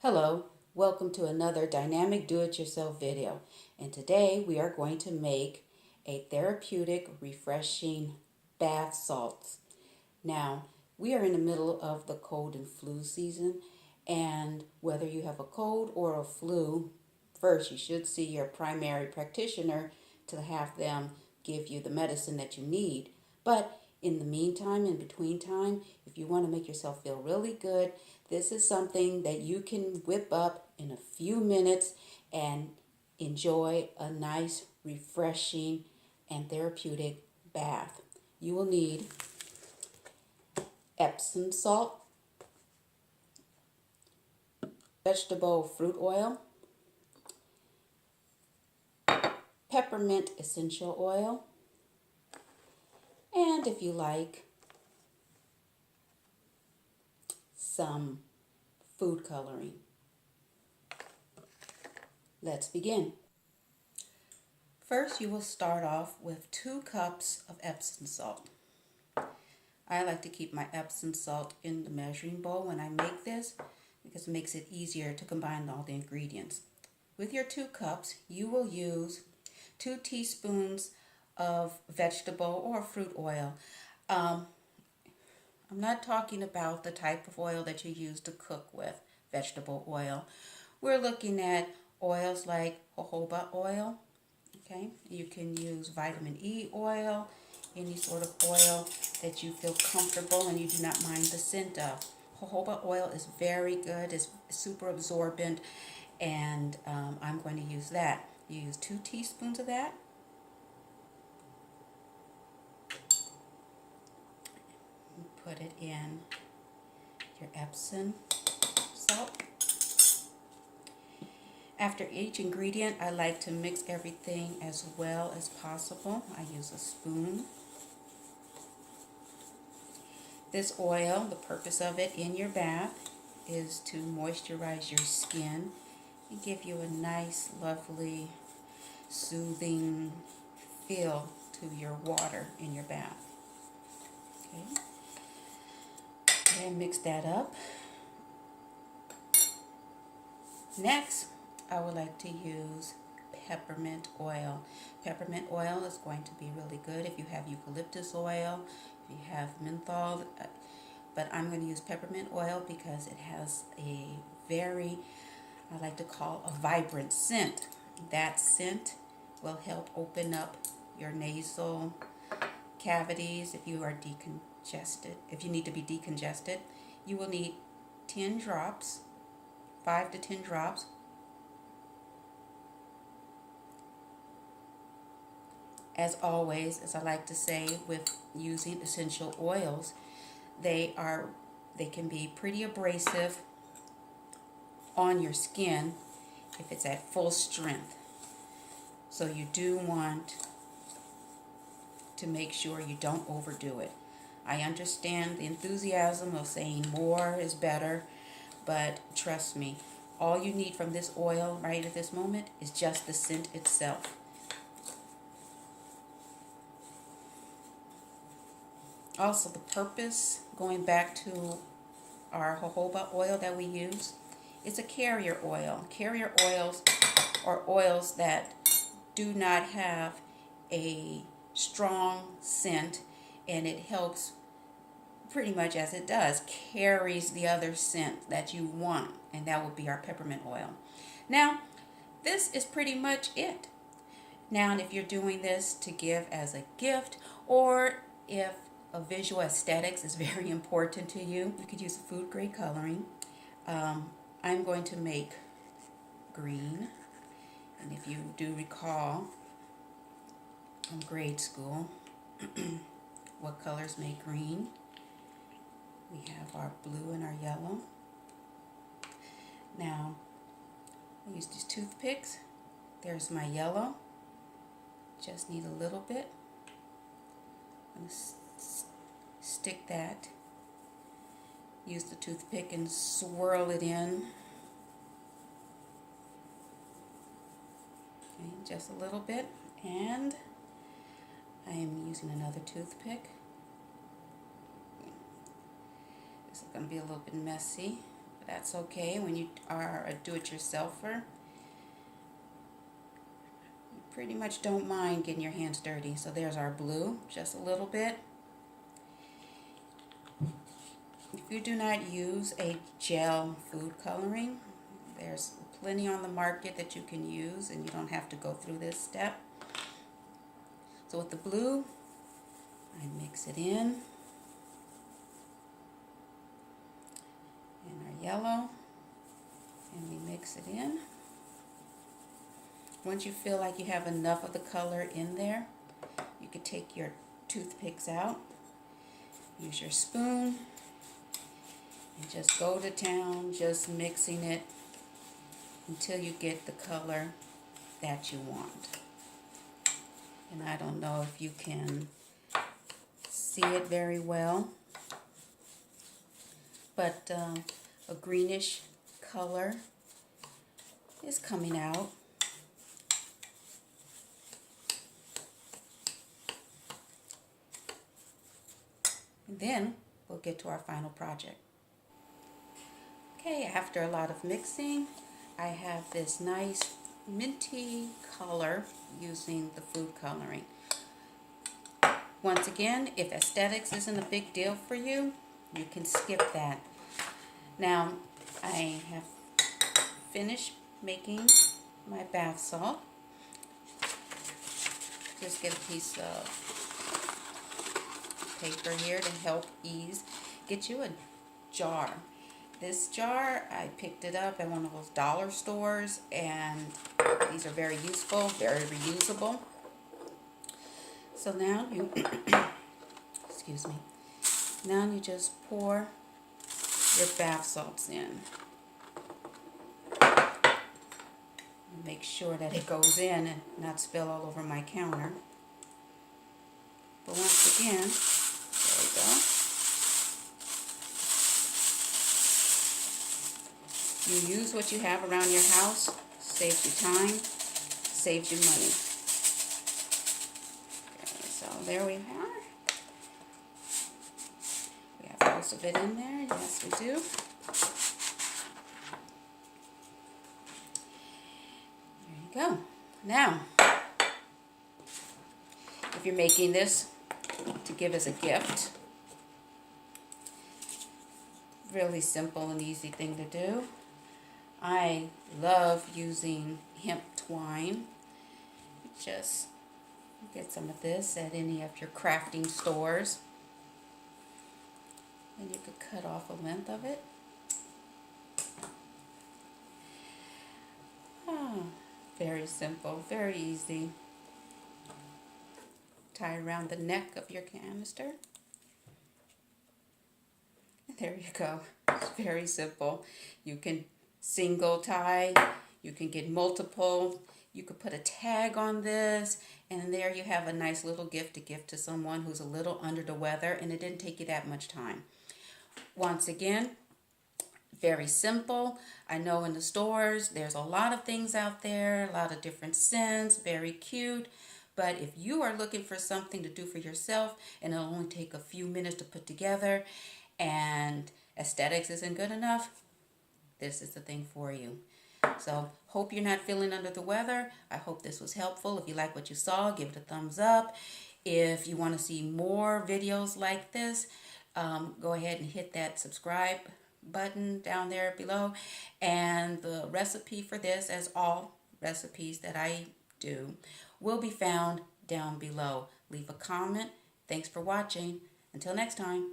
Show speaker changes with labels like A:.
A: Hello, welcome to another dynamic do-it-yourself video. And today we are going to make a therapeutic, refreshing bath salts. Now, we are in the middle of the cold and flu season, and whether you have a cold or a flu, first you should see your primary practitioner to have them give you the medicine that you need. But in the meantime, in between time, if you want to make yourself feel really good, this is something that you can whip up in a few minutes and enjoy a nice, refreshing, and therapeutic bath. You will need Epsom salt, vegetable fruit oil, peppermint essential oil, and if you like, some food coloring. Let's begin. First, you will start off with 2 cups of Epsom salt. I like to keep my Epsom salt in the measuring bowl when I make this because it makes it easier to combine all the ingredients. With your 2 cups, you will use 2 teaspoons of vegetable or fruit oil. I'm not talking about the type of oil that you use to cook with, vegetable oil. We're looking at oils like jojoba oil. Okay, you can use vitamin E oil, any sort of oil that you feel comfortable and you do not mind the scent of. Jojoba oil is very good, it's super absorbent, and I'm going to use that. You use 2 teaspoons of that. Put it in your Epsom salt. After each ingredient, I like to mix everything as well as possible. I use a spoon. This oil, the purpose of it in your bath is to moisturize your skin and give you a nice, lovely, soothing feel to your water in your bath. Okay. And mix that up. Next, I would like to use peppermint oil. Peppermint oil is going to be really good if you have eucalyptus oil, if you have menthol, but I'm going to use peppermint oil because it has a very, I like to call a vibrant scent. That scent will help open up your nasal cavities if you are decongested. If you need to be decongested, you will need 10 drops, 5 to 10 drops. As always, as I like to say with using essential oils, they can be pretty abrasive on your skin if it's at full strength. So you do want to make sure you don't overdo it. I understand the enthusiasm of saying more is better, but trust me, all you need from this oil right at this moment is just the scent itself. Also, the purpose, going back to our jojoba oil that we use, it's a carrier oil. Carrier oils are oils that do not have a strong scent, and it helps pretty much as it does, carries the other scent that you want, and that would be our peppermint oil. Now, this is pretty much it. Now, if you're doing this to give as a gift, or if a visual aesthetics is very important to you, you could use food grade coloring. I'm going to make green, and if you do recall in grade school, what colors make green? We have our blue and our yellow. Now, I use these toothpicks. There's my yellow. Just need a little bit. I'm going to stick that. Use the toothpick and swirl it in. Okay, just a little bit. And I am using another toothpick. This is going to be a little bit messy, That's okay when you are a do-it-yourselfer. You pretty much don't mind getting your hands dirty. So there's our blue, just a little bit. If you do not use a gel food coloring, there's plenty on the market that you can use and you don't have to go through this step. So with the blue, I mix it in. And our yellow, and we mix it in. Once you feel like you have enough of the color in there, you can take your toothpicks out, use your spoon, and just go to town, just mixing it until you get the color that you want. And I don't know if you can see it very well, but a greenish color is coming out. And then we'll get to our final project. Okay, after a lot of mixing, I have this nice minty color using the food coloring. Once again, if aesthetics isn't a big deal for you, you can skip that. Now, I have finished making my bath salt. Just get a piece of paper here to help ease. Get you a jar. This jar, I picked it up at one of those dollar stores, and these are very useful, very reusable. So now you, excuse me, now you just pour your bath salts in. And make sure that it goes in and not spill all over my counter. But once again, there we go. You use what you have around your house, saves you time, saves you money. Okay, so there we are. We have most of it in there, yes we do. There you go. Now, if you're making this to give as a gift, really simple and easy thing to do. I love using hemp twine. Just get some of this at any of your crafting stores. And you could cut off a length of it. Oh, very simple, very easy. Tie around the neck of your canister. And there you go. It's very simple. You can single tie, you can get multiple, you could put a tag on this, and there you have a nice little gift to give to someone who's a little under the weather, and it didn't take you that much time. Once again, very simple. I know in the stores there's a lot of things out there, a lot of different scents, very cute, but if you are looking for something to do for yourself and it'll only take a few minutes to put together and aesthetics isn't good enough, this is the thing for you. So, hope you're not feeling under the weather. I hope this was helpful. If you like what you saw, give it a thumbs up. If you want to see more videos like this, go ahead and hit that subscribe button down there below. And the recipe for this, as all recipes that I do, will be found down below. Leave a comment. Thanks for watching. Until next time.